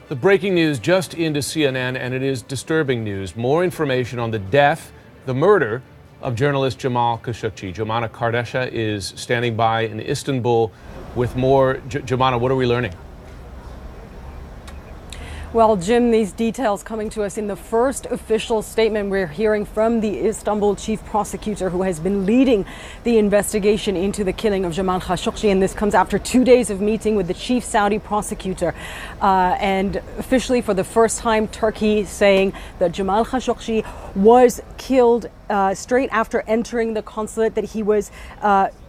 The breaking news just into CNN, and it is disturbing news. More information on the death, the murder of journalist Jamal Khashoggi. Jomana Karadsheh is standing by in Istanbul with more. Jomana, what are we learning? Well, Jim, these details coming to us in the first official statement we're hearing from the Istanbul chief prosecutor who has been leading the investigation into the killing of Jamal Khashoggi. And this comes after 2 days of meeting with the chief Saudi prosecutor. And officially for the first time, Turkey saying that Jamal Khashoggi was killed straight after entering the consulate, that he was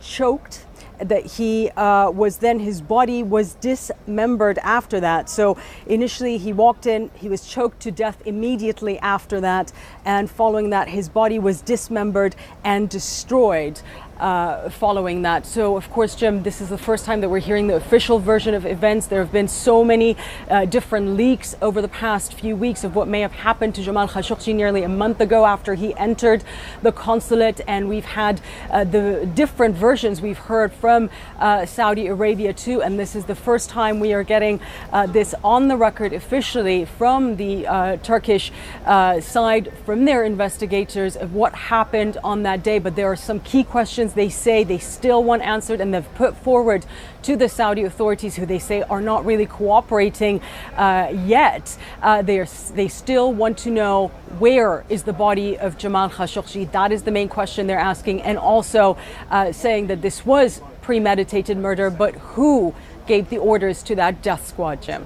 choked, that he his body was dismembered after that. So initially he walked in, he was choked to death immediately after that, and following that his body was dismembered and destroyed following that. So of course, Jim, this is the first time that we're hearing the official version of events. There have been so many different leaks over the past few weeks of what may have happened to Jamal Khashoggi nearly a month ago after he entered the consulate, and we've had the different versions we've heard from Saudi Arabia too, and this is the first time we are getting this on the record officially from the Turkish side, from their investigators, of what happened on that day. But there are some key questions they say they still want answered, and they've put forward to the Saudi authorities, who they say are not really cooperating yet. They still want to know, where is the body of Jamal Khashoggi? That is the main question they're asking, and also saying that this was premeditated murder, but who gave the orders to that death squad, Jim?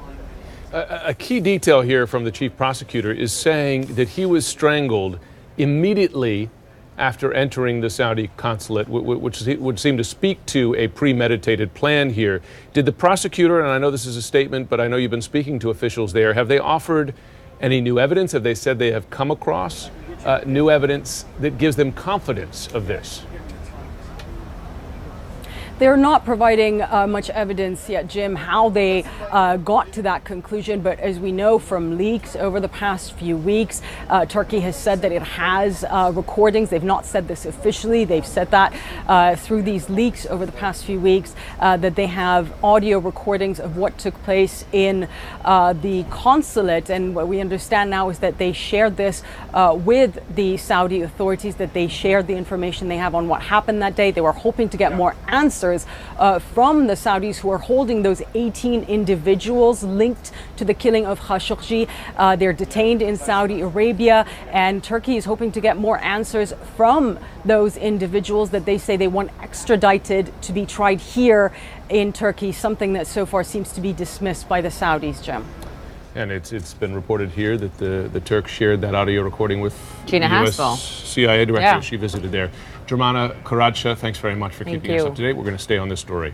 A key detail here from the chief prosecutor is saying that he was strangled immediately after entering the Saudi consulate, which would seem to speak to a premeditated plan here. Did the prosecutor, and I know this is a statement, but I know you've been speaking to officials there, have they offered any new evidence? Have they said they have come across new evidence that gives them confidence of this? They're not providing much evidence yet, Jim, how they got to that conclusion. But as we know from leaks over the past few weeks, Turkey has said that it has recordings. They've not said this officially. They've said that through these leaks over the past few weeks, that they have audio recordings of what took place in the consulate. And what we understand now is that they shared this with the Saudi authorities, that they shared the information they have on what happened that day. They were hoping to get more answers from the Saudis, who are holding those 18 individuals linked to the killing of Khashoggi. They're detained in Saudi Arabia, and Turkey is hoping to get more answers from those individuals that they say they want extradited to be tried here in Turkey, something that so far seems to be dismissed by the Saudis, Jim. And it's been reported here that the Turks shared that audio recording with Gina US Haspel, CIA director. Yeah. She visited there. Jomana Karadsheh, thanks very much for keeping us up to date. We're going to stay on this story.